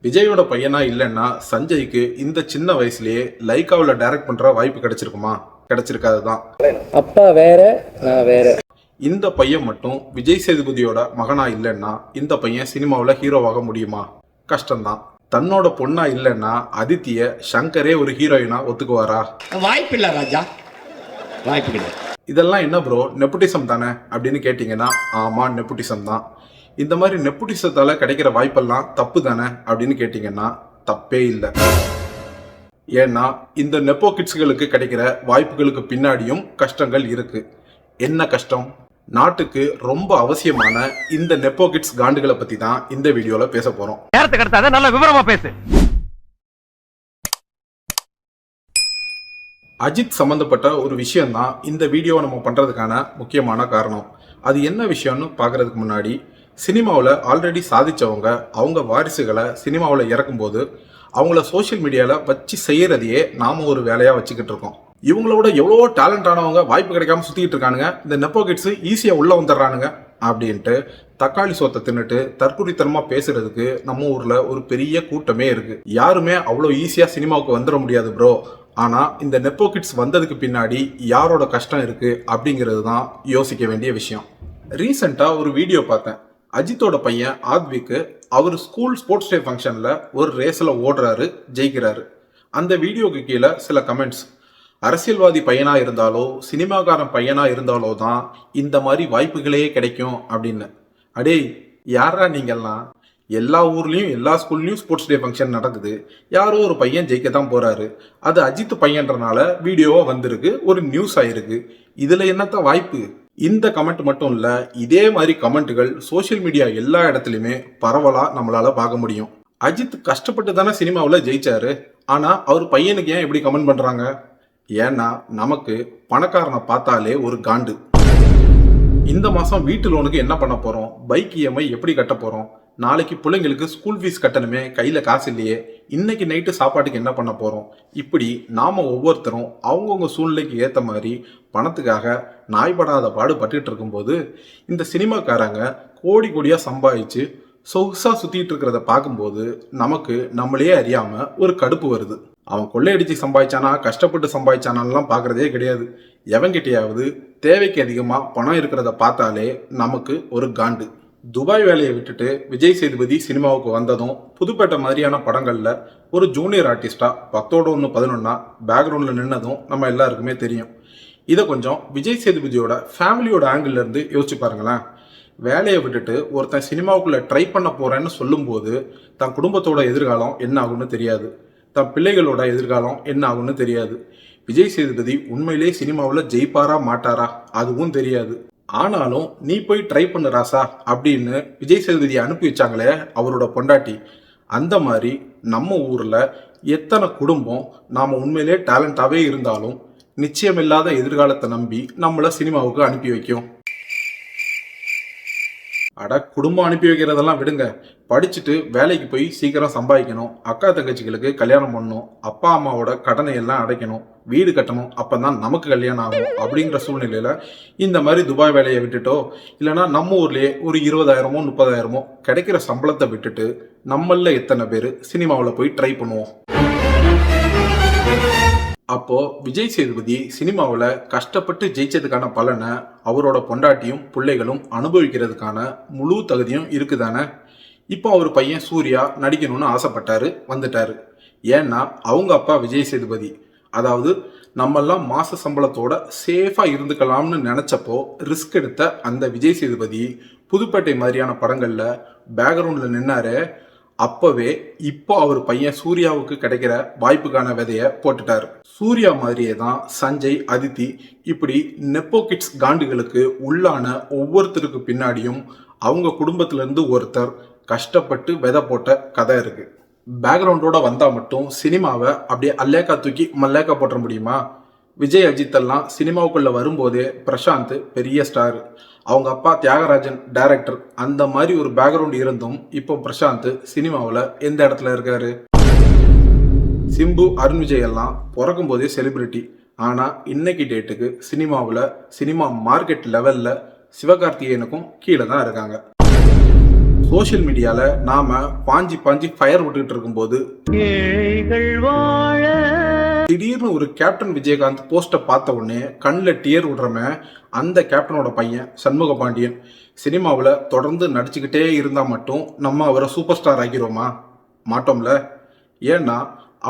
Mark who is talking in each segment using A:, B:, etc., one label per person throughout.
A: விஜயோட பையனா இல்லைன்னா சஞ்சய்க்கு இந்த சின்ன வயசுலயே லைக்காவில் டைரக்ட் பண்ற வாய்ப்பு கிடைச்சிருக்குமா? கிடைச்சிருக்காதுதான்.
B: அப்பா வேற, நான் வேற.
A: இந்த பையன் மட்டும் விஜய் சேதுபதியோட மகனா இல்லைன்னா இந்த பையன் சினிமாவில் ஹீரோவாக முடியுமா? கஷ்டம்தான். தன்னோட பொண்ணா இல்லைன்னா அதித்திய சங்கரே ஒரு ஹீரோயினா ஒத்துக்குவாரா?
C: வாய்ப்பு இல்ல ராஜா, வாய்ப்பு கிடையாது.
A: இதெல்லாம் என்ன ப்ரோ, நெப்போட்டிசம் தானே அப்படின்னு கேட்டிங்கன்னா, ஆமா நெப்போட்டிசம் தான். இந்த மாதிரி நெப்போட்டிசத்தால கிடைக்கிற வாய்ப்பெல்லாம் தப்பு தானே அப்படின்னு கேட்டிங்கன்னா தப்பே இல்லை. ஏன்னா இந்த நெப்போ கிட்ஸ்களுக்கு கிடைக்கிற வாய்ப்புகளுக்கு பின்னாடியும் கஷ்டங்கள் இருக்கு. என்ன கஷ்டம்? நாட்டுக்கு ரொம்ப அவசியமான இந்த நெப்போ கிட்ஸ் காண்டுகளை பத்தி தான் இந்த வீடியோல பேச போறோம்.
D: நேரத்துக்கு அடுத்தாத நல்ல விவரமா பேசு.
A: அஜித் சம்பந்தப்பட்ட ஒரு விஷயம் தான் இந்த வீடியோவை நம்ம பண்றதுக்கான முக்கியமான காரணம். அது என்ன விஷயம்னு பார்க்கறதுக்கு முன்னாடி, சினிமாவில் ஆல்ரெடி சாதிச்சவங்க அவங்க வாரிசுகளை சினிமாவில் இறக்கும்போது அவங்கள சோஷியல் மீடியாவில் வச்சு செய்யறதையே நாம ஒரு வேலையாக வச்சுக்கிட்டு இருக்கோம். இவங்களோட எவ்வளோ டேலண்ட் ஆனவங்க வாய்ப்பு கிடைக்காம சுற்றிக்கிட்டு இருக்கானுங்க, இந்த நெப்போ கிட்ஸ் ஈஸியாக உள்ளே வந்துடுறானுங்க அப்படின்ட்டு தக்காளி சோத்தை தின்னுட்டு தற்குறித்தனமாக பேசுறதுக்கு நம்ம ஊரில் ஒரு பெரிய கூட்டமே இருக்கு. யாருமே அவ்வளோ ஈஸியாக சினிமாவுக்கு வந்துட முடியாது ப்ரோ. ஆனால் இந்த நெப்போ கிட்ஸ் வந்ததுக்கு பின்னாடி யாரோட கஷ்டம் இருக்கு அப்படிங்கிறது தான் யோசிக்க வேண்டிய விஷயம். ரீசெண்டாக ஒரு வீடியோ பார்த்தேன். அஜித்தோட பையன் ஆத்விக்கு அவர் ஸ்கூல் ஸ்போர்ட்ஸ் டே ஃபங்க்ஷனில் ஒரு ரேஸில் ஓடுறாரு, ஜெயிக்கிறாரு. அந்த வீடியோக்கு கீழே சில கமெண்ட்ஸ், அரசியல்வாதி பையனாக இருந்தாலோ சினிமாக்காரன் பையனாக இருந்தாலோ தான் இந்த மாதிரி வாய்ப்புகளே கிடைக்கும் அப்படின்னு. அடே யாரா நீங்கள்லாம்? எல்லா ஊர்லேயும் எல்லா ஸ்கூல்லையும் ஸ்போர்ட்ஸ் டே ஃபங்க்ஷன் நடக்குது. யாரோ ஒரு பையன் ஜெயிக்க தான் போகிறாரு. அது அஜித் பையன்றனால வீடியோவாக வந்திருக்கு, ஒரு நியூஸ் ஆயிருக்கு. இதில் என்னத்த வாய்ப்பு? இந்த கமெண்ட் மட்டும் இல்லை, இதே மாதிரி கமெண்ட்டுகள் சோஷியல் மீடியா எல்லா இடத்துலையுமே பரவலாக நம்மளால பார்க்க முடியும். அஜித் கஷ்டப்பட்டு தானே சினிமாவில் ஜெயிச்சாரு. ஆனால் அவர் பையனுக்கு ஏன் எப்படி கமெண்ட் பண்ணுறாங்க? ஏன்னா நமக்கு பணக்காரனை பார்த்தாலே ஒரு காண்டு. இந்த மாதம் வீட்டு லோனுக்கு என்ன பண்ண போகிறோம்? பைக் இஎம்ஐ எப்படி கட்ட போகிறோம்? நாளைக்கு பிள்ளைங்களுக்கு ஸ்கூல் ஃபீஸ் கட்டணுமே, கையில் காசு இல்லையே, இன்னைக்கு நைட்டு சாப்பாட்டுக்கு என்ன பண்ண போகிறோம்? இப்படி நாம் ஒவ்வொருத்தரும் அவங்கவுங்க சூழ்நிலைக்கு ஏற்ற மாதிரி பணத்துக்காக நாய்படாத பாடு பட்டுட்டு இருக்கும்போது இந்த சினிமாக்காரங்க கோடி கோடியாக சம்பாதிச்சு சொகுசாக சுற்றிட்டு இருக்கிறத பார்க்கும்போது நமக்கு நம்மளே அறியாமல் ஒரு கடுப்பு வருது. அவன் கொள்ளையடிச்சு சம்பாதிச்சானா கஷ்டப்பட்டு சம்பாதிச்சானான்லாம் பார்க்குறதே கிடையாது. எவன்கிட்டையாவது தேவைக்கு அதிகமாக பணம் இருக்கிறத பார்த்தாலே நமக்கு ஒரு காண்டு. துபாய் வேலையை விட்டுட்டு விஜய் சேதுபதி சினிமாவுக்கு வந்ததும் புதுப்பேட்டை மாதிரியான படங்களில் ஒரு ஜூனியர் ஆர்டிஸ்டாக 10 11 பேக்ரவுண்டில் நின்னதும் நம்ம எல்லாருக்குமே தெரியும். இதை கொஞ்சம் விஜய் சேதுபதியோட ஃபேமிலியோட ஆங்கிள் இருந்து யோசிச்சு பாருங்களேன். வேலையை விட்டுட்டு ஒருத்தன் சினிமாவுக்குள்ளே ட்ரை பண்ண போகிறேன்னு சொல்லும்போது தன் குடும்பத்தோட எதிர்காலம் என்ன ஆகும்னு தெரியாது, தன் பிள்ளைகளோட எதிர்காலம் என்ன ஆகும்னு தெரியாது. விஜய் சேதுபதி உண்மையிலே சினிமாவில் ஜெயிப்பாரா மாட்டாரா அதுவும் தெரியாது. ஆனாலும் நீ போய் ட்ரை பண்ணு ராசா அப்படின்னு விஜய் சேதுபதி அனுப்பி வச்சாங்களே அவரோட பொண்டாட்டி. அந்த மாதிரி நம்ம ஊரில் எத்தனை குடும்பம் நாம் உண்மையிலே டேலண்டாகவே இருந்தாலும் நிச்சயமில்லாத எதிர்காலத்தை நம்பி நம்மளை சினிமாவுக்கு அனுப்பி வைக்கும். அட, குடும்பம் அனுப்பி வைக்கிறதெல்லாம் விடுங்க, படிச்சுட்டு வேலைக்கு போய் சீக்கிரம் சம்பாதிக்கணும், அக்கா தங்கச்சிகளுக்கு கல்யாணம் பண்ணணும், அப்பா அம்மாவோட கடனை எல்லாம் அடைக்கணும், வீடு கட்டணும், அப்பதான் நமக்கு கல்யாணம் ஆகும். அப்படிங்கிற சூழ்நிலையில இந்த மாதிரி துபாய் வேலையை விட்டுட்டோ இல்லைன்னா நம்ம ஊர்லயே ஒரு 20,000 30,000 கிடைக்கிற சம்பளத்தை விட்டுட்டு நம்மள எத்தனை பேர் சினிமாவில் போய் ட்ரை பண்ணுவோம்? அப்போ விஜய் சேதுபதி சினிமாவில் கஷ்டப்பட்டு ஜெயிச்சதுக்கான பலனை அவரோட பொண்டாட்டியும் பிள்ளைகளும் அனுபவிக்கிறதுக்கான முழு தகுதியும் இருக்குதானே? இப்போ அவர் பையன் சூர்யா நடிக்கணும்னு ஆசைப்பட்டாரு, வந்துட்டாரு. ஏன்னா அவங்க அப்பா விஜய் சேதுபதி, அதாவது நம்மெல்லாம் மாச சம்பளத்தோட சேஃபா இருந்துக்கலாம்னு நினைச்சப்போ ரிஸ்க் எடுத்த அந்த விஜய் சேதுபதி புதுப்பேட்டை மாதிரியான படங்கள்ல பேக்ரவுண்ட்ல நின்னாரு. அப்பவே இப்போ அவர் பையன் சூர்யாவுக்கு கிடைக்கிற வாய்ப்புக்கான விதைய போட்டுட்டாரு. சூர்யா மாதிரியே தான் சஞ்சய், அதித்தி, இப்படி நெப்போ கிட்ஸ் காண்டுகளுக்கு உள்ளான ஒவ்வொருத்தருக்கு பின்னாடியும் அவங்க குடும்பத்துல இருந்து ஒருத்தர் கஷ்டப்பட்டு விதை போட்ட கதை இருக்கு. பேக்ரவுண்டோட வந்தா மட்டும் சினிமாவை அப்படியே அல்லேக்கா தூக்கி மல்லேக்கா போட்ட முடியுமா? விஜய் அஜித் எல்லாம் சினிமாவுக்குள்ள வரும்போதே பிரசாந்த் பெரிய ஸ்டார், அவங்க அப்பா தியாகராஜன் டைரக்டர், அந்த மாதிரி ஒரு பேக்ரவுண்ட் இருந்தும் இப்போ பிரசாந்த் சினிமாவில் எந்த இடத்துல இருக்காரு? சிம்பு, அருண் விஜய் எல்லாம் பிறக்கும் போதே செலிபிரிட்டி. ஆனால் இன்னைக்கு டேட்டுக்கு சினிமாவில் சினிமா மார்க்கெட் லெவலில் சிவகார்த்திகேயனுக்கும் கீழே தான் இருக்காங்க. சோஷியல் மீடியால நாம பாஞ்சி பாஞ்சி ஃபயர் விட்டுட்டு இருக்கும்போது திடீர்னு ஒரு கேப்டன் விஜயகாந்த் போஸ்ட பார்த்த உடனே கண்ணில் டியர் விடுறவன் அந்த கேப்டனோட பையன் சண்முக பாண்டியன். சினிமாவில் தொடர்ந்து நடிச்சுக்கிட்டே இருந்தால் மட்டும் நம்ம அவரை சூப்பர் ஸ்டார் ஆகிருவோமா? மாட்டோம்ல. ஏன்னா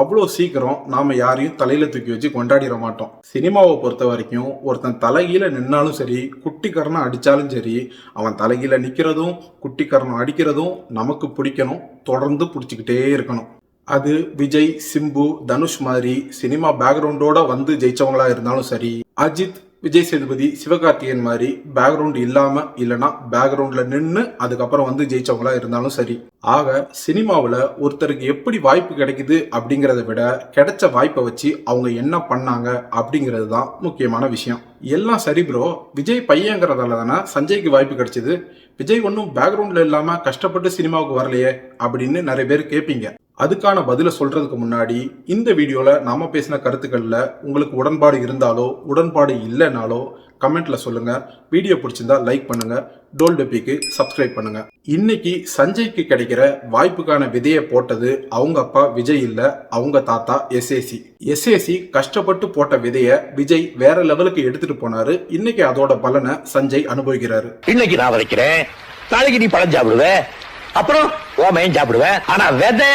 A: அவ்வளோ சீக்கிரம் நாம் யாரையும் தலையில் தூக்கி வச்சு கொண்டாடிட மாட்டோம். சினிமாவை பொறுத்த வரைக்கும் ஒருத்தன் தலைகீழ நின்னாலும் சரி, குட்டிக்கரணம் அடித்தாலும் சரி, அவன் தலைகீழ நிற்கிறதும் குட்டிக்கரணம் அடிக்கிறதும் நமக்கு பிடிக்கணும், தொடர்ந்து பிடிச்சிக்கிட்டே இருக்கணும். அது விஜய், சிம்பு, தனுஷ் மாதிரி சினிமா பேக்ரவுண்டோட வந்து ஜெயிச்சவங்களா இருந்தாலும் சரி, அஜித், விஜய் சேதுபதி, சிவகார்த்திகேயன் மாதிரி பேக்ரவுண்ட் இல்லாம இல்லைன்னா பேக்ரவுண்ட்ல நின்று அதுக்கப்புறம் வந்து ஜெயிச்சவங்களா இருந்தாலும் சரி. ஆக சினிமாவில் ஒருத்தருக்கு எப்படி வாய்ப்பு கிடைக்குது அப்படிங்கிறத விட கிடைச்ச வாய்ப்பை வச்சு அவங்க என்ன பண்ணாங்க அப்படிங்கிறது தான் முக்கியமான விஷயம். எல்லாம் சரி ப்ரோ, விஜய் பையங்கிறதால தானே சஞ்சய்க்கு வாய்ப்பு கிடைச்சது, விஜய் ஒன்றும் பேக்ரவுண்ட்ல இல்லாம கஷ்டப்பட்டு சினிமாவுக்கு வரலையே அப்படின்னு நிறைய பேர் கேட்பீங்க. அதுக்கான பதில சொல்றதுக்கு முன்னாடி இந்த வீடியோல நாம பேசின கருத்துக்கள்ல உங்களுக்கு உடன்பாடு இருந்தாலோ உடன்பாடு இல்லைனாலோ கமெண்ட்ல சொல்லுங்க. வீடியோ பிடிச்சிருந்தா லைக் பண்ணுங்க, டோல் டெப்பிக்கு சப்ஸ்கிரைப் பண்ணுங்க. இன்னைக்கு சஞ்சய்க்கு கிடைக்கிற வாய்ப்புக்கான விதையை போட்டது அவங்க அப்பா விஜய் இல்ல, அவங்க தாத்தா எஸ்ஏசி. எஸ்ஏசி கஷ்டப்பட்டு போட்ட விதைய விஜய் வேற லெவலுக்கு எடுத்துட்டு போனாரு. இன்னைக்கு அதோட பலனை சஞ்சய் அனுபவிக்கிறாரு.
E: இன்னைக்கு நான் வரைக்கிறேன், நாளைக்கு நீ பழம் சாப்பிடுவ, அப்புறம் ஓமையும் சாப்பிடுவேன். ஆனா விதை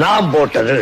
E: நான் போட்டது.